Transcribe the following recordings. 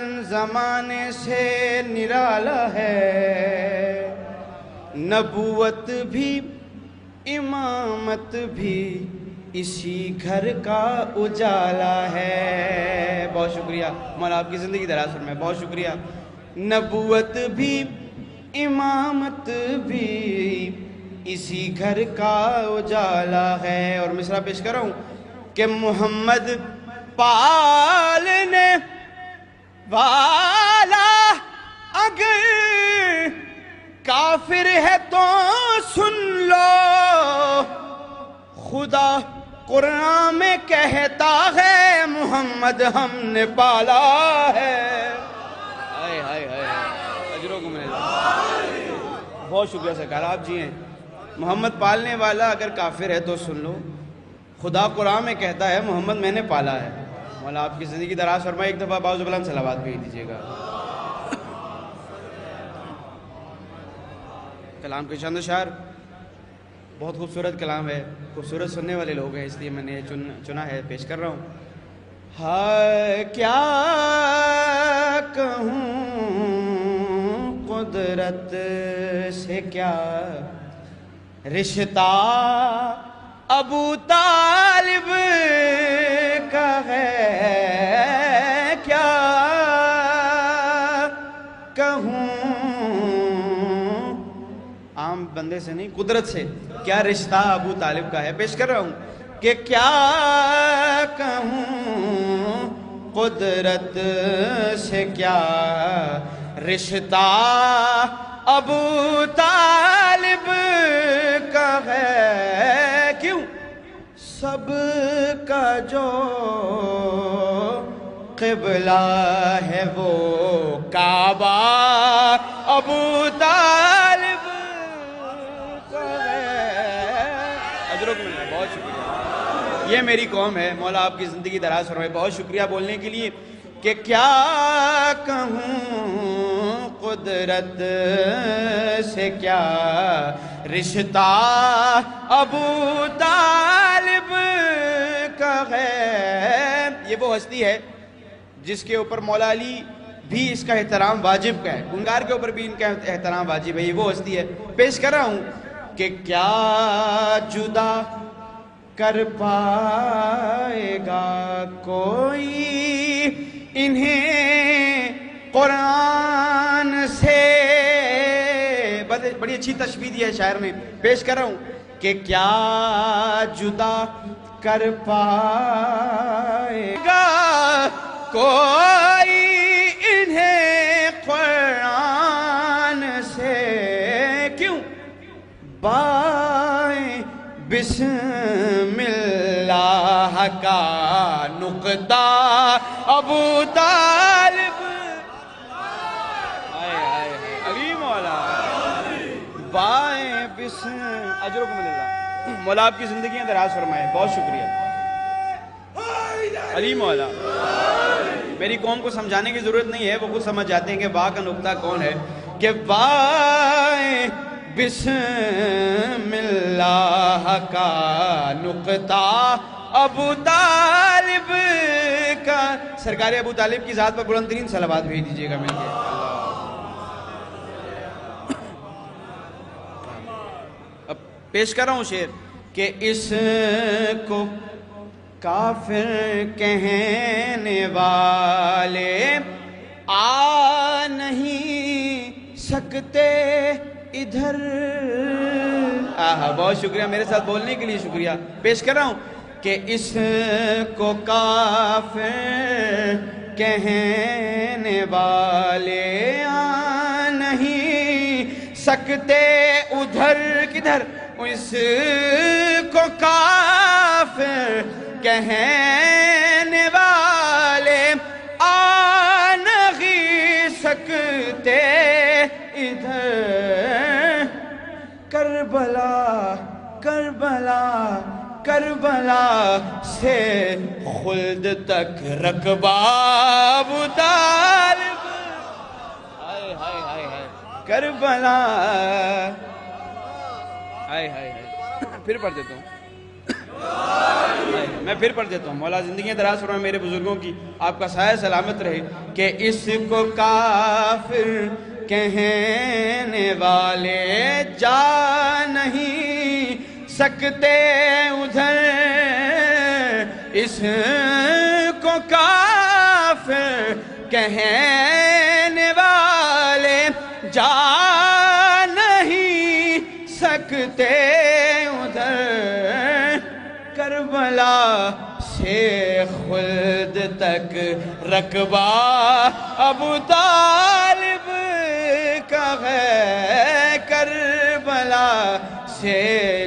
عالم زمانے سے نرالا ہے، نبوت بھی امامت بھی اسی گھر کا اجالا ہے۔ بہت شکریہ مولا، آپ کی زندگی دراز فرمائے، بہت شکریہ۔ نبوت بھی امامت بھی اسی گھر کا اجالا ہے۔ اور مصرع پیش کر رہا ہوں کہ محمد پالنے والا اگر کافر ہے تو سن لو، خدا قرآن میں کہتا ہے محمد ہم نے پالا ہے۔ بہت شکریہ سرکار، آپ جی ہیں۔ محمد پالنے والا اگر کافر ہے تو سن لو، خدا قرآن میں کہتا ہے محمد میں نے پالا ہے۔ مولا آپ کی زندگی دراز فرمائے، ایک دفعہ باعث بلند صلوات بھیج دیجیے گا۔ کلام کے چند اشعار، بہت خوبصورت کلام ہے، خوبصورت سننے والے لوگ ہیں، اس لیے میں نے چنا ہے، پیش کر رہا ہوں۔ ہائے کیا کہوں قدرت سے کیا رشتہ ابو طالب کا ہے، کیا کہوں عام بندے سے نہیں، قدرت سے کیا رشتہ ابو طالب کا ہے۔ پیش کر رہا ہوں کہ کیا کہوں قدرت سے کیا رشتہ ابو طالب کا ہے، کیوں سب کا جو قبلہ ہے وہ کعبہ ابو طالب کا ہے۔ اجرکم اللہ، بہت شکریہ۔ یہ میری قوم ہے، مولا آپ کی زندگی دراز فرمائے، بہت شکریہ بولنے کے لیے کہ کیا کہوں قدرت سے کیا رشتہ ابو طالب کا ہے۔ یہ وہ ہستی ہے جس کے اوپر مولا علی بھی اس کا احترام واجب کا ہے، گنگار کے اوپر بھی ان کا احترام واجب ہے، یہ وہ ہستی ہے۔ پیش کر رہا ہوں کہ کیا جدا کر پائے گا کوئی انہیں قرآن سے۔ بڑی اچھی تشبیہ دی ہے شاعر نے، پیش کر رہا ہوں کہ کیا جدا کر پائے گا کوئی انہیں قرآن سے، کیوں بائیں بسم اللہ کا نقطہ ابو طالب، علی مولا بائیں بسم اجرکم اللہ، مولا آپ کی زندگیاں دراز فرمائے، بہت شکریہ علی مولا۔ میری قوم کو سمجھانے کی ضرورت نہیں ہے، وہ خود سمجھ جاتے ہیں کہ با کا نقطہ کون ہے، کہ بائیں بسم اللہ کا نقطہ ابو طالب کا۔ سرکار ابو طالب کی ذات پر بلند ترین صلوات بھیج دیجیے گا مل کے۔ اب پیش کر رہا ہوں شعر کہ اس کو کافر کہنے والے آ نہیں سکتے ادھر۔ بہت شکریہ، میرے ساتھ بولنے کے لیے شکریہ۔ پیش کر رہا ہوں کہ اس کو کافر کہنے والے آ نہیں سکتے ادھر، کدھر؟ اس کو کافر کہنے والے آ نہیں سکتے ادھر۔ کربلا کربلا کربلا سے خلد تک رقبہ ابو طالب۔ ہائے ہائے ہائے ہائے کربلا، ہائے ہائے ہائے، پھر پڑھ دیتا ہوں۔ میں پھر پڑھ دیتا ہوں. مولا زندگی دراز فرمائے میرے بزرگوں کی, آپ کا سایہ سلامت رہے. کہ اس کو کافر کہنے والے جا نہیں سکتے ادھر, اس کو کافر کہنے والے جا نہیں سکتے ادھر. کربلا سے خلد تک رقبہ ابو طالب کا ہے. کربلا سے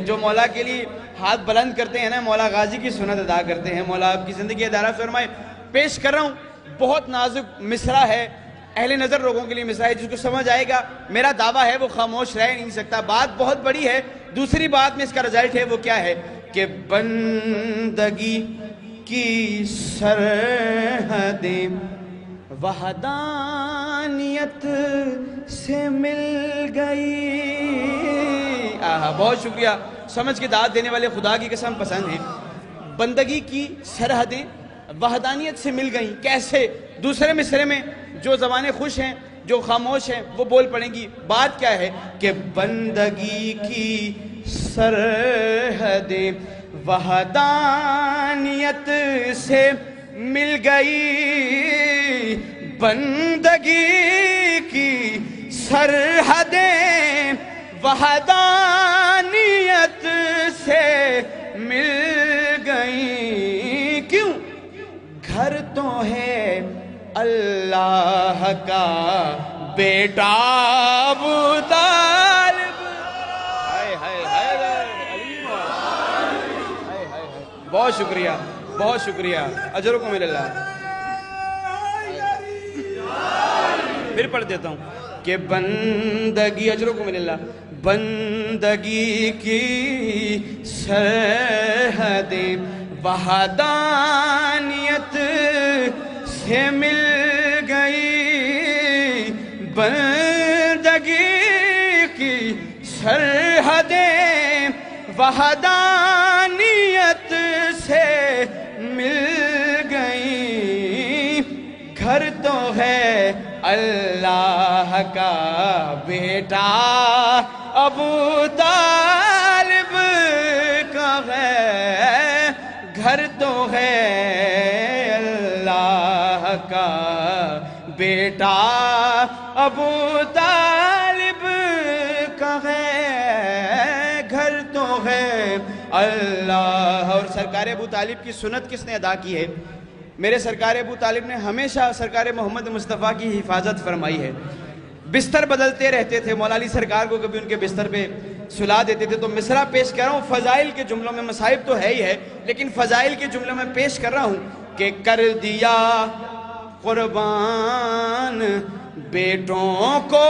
جو مولا کے لیے ہاتھ بلند کرتے ہیں نا, مولا غازی کی سنت ادا کرتے ہیں. مولا آپ کی زندگی دراز فرمائے. پیش کر رہا ہوں, بہت نازک مصرع ہے, اہل نظر لوگوں کے لیے مصرع ہے, جس کو سمجھ آئے گا. میرا دعویٰ ہے وہ خاموش رہ نہیں سکتا. بات بہت بڑی ہے. دوسری بات میں اس کا رزلٹ ہے وہ کیا ہے کہ بندگی کی سرحدیں وحدانیت سے مل گئی. بہت شکریہ. سمجھ کے داد دینے والے خدا کی قسم پسند ہیں. بندگی کی سرحدیں وحدانیت سے مل گئیں. کیسے؟ دوسرے مصرے میں جو زبانیں خوش ہیں, جو خاموش ہیں, وہ بول پڑیں گی. بات کیا ہے کہ بندگی کی سرحدیں وحدانیت سے مل گئی. بندگی کی سرحدیں وحدانیت سے مل گئی. کیوں؟ گھر تو ہے اللہ کا بیٹا ابو طالب. بہت شکریہ, بہت شکریہ. اجرکم اللہ. پھر پڑھ دیتا ہوں کہ بندگی, اجرکم اللہ, بندگی کی سرحدیں وحدانیت سے مل گئی. بندگی کی سرحدیں وحدانیت سے مل گئی. گھر تو ہے اللہ کا بیٹا ابو طالب کا ہے. گھر تو ہے اللہ کا بیٹا ابو طالب کا ہے. گھر تو ہے اللہ. اور سرکار ابو طالب کی سنت کس نے ادا کی ہے؟ میرے سرکار ابو طالب نے ہمیشہ سرکار محمد مصطفیٰ کی حفاظت فرمائی ہے. بستر بدلتے رہتے تھے. مولا علی سرکار کو کبھی ان کے بستر پہ سلا دیتے تھے. تو مصرع پیش کر رہا ہوں فضائل کے جملوں میں. مصائب تو ہے ہی ہے, لیکن فضائل کے جملوں میں پیش کر رہا ہوں کہ کر دیا قربان بیٹوں کو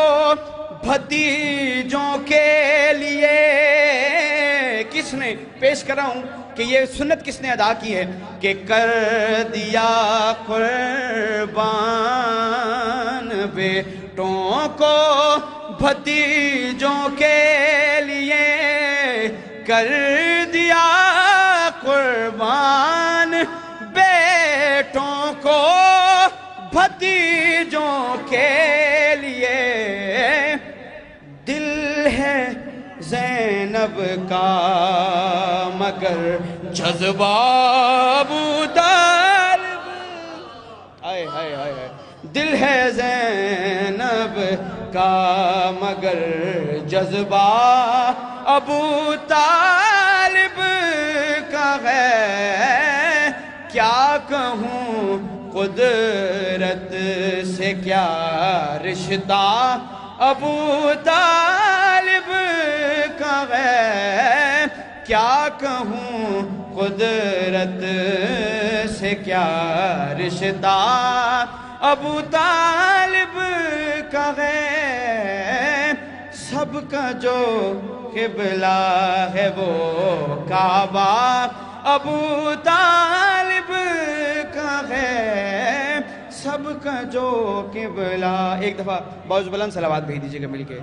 بھتیجوں کے لیے. کس نے پیش کر رہا ہوں کہ یہ سنت کس نے ادا کی ہے کہ کر دیا قربان بیٹوں کو بھتیجوں کے لیے. کر دیا قربان بیٹوں کو بھتیجوں کے لیے. دل ہے زینب کا مگر جذبہ ابو طالب. ہائے ہائے ہائے. دل ہے زینب کا مگر جذبہ ابو طالب کا ہے. کیا کہوں قدرت سے کیا رشتہ ابو طالب کا ہے. کیا کہوں قدرت سے کیا رشتہ ابو طالب کا ہے. سب کا جو قبلہ ہے وہ کعبہ ابو طالب کا ہے. سب کا جو قبلہ. ایک دفعہ بہت بلند صلوات بھیج دیجئے گا مل کے.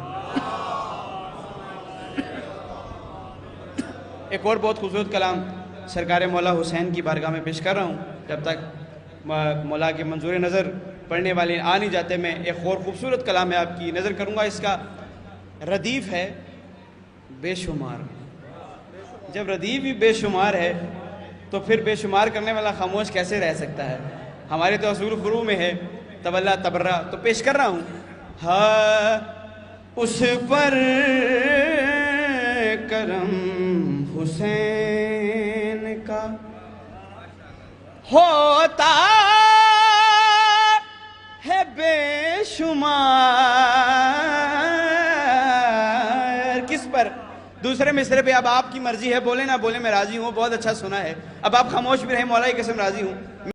ایک اور بہت خوبصورت کلام سرکار مولا حسین کی بارگاہ میں پیش کر رہا ہوں. جب تک مولا کے منظور نظر پڑھنے والے آ نہیں جاتے میں ایک اور خوبصورت کلام ہے آپ کی نظر کروں گا. اس کا ردیف ہے بے شمار. جب ردیف ہی بے شمار ہے تو پھر بے شمار کرنے والا خاموش کیسے رہ سکتا ہے؟ ہمارے تو اصول فرو میں ہے تولا تبرہ. تو پیش کر رہا ہوں. ہاں اس پر کرم حسین کا ہوتا ہے بے شمار. کس پر؟ دوسرے مصرے پہ. اب آپ کی مرضی ہے، بولے نہ بولے میں راضی ہوں. بہت اچھا سنا ہے. اب آپ خاموش بھی رہیں، مولا کی قسم راضی ہوں.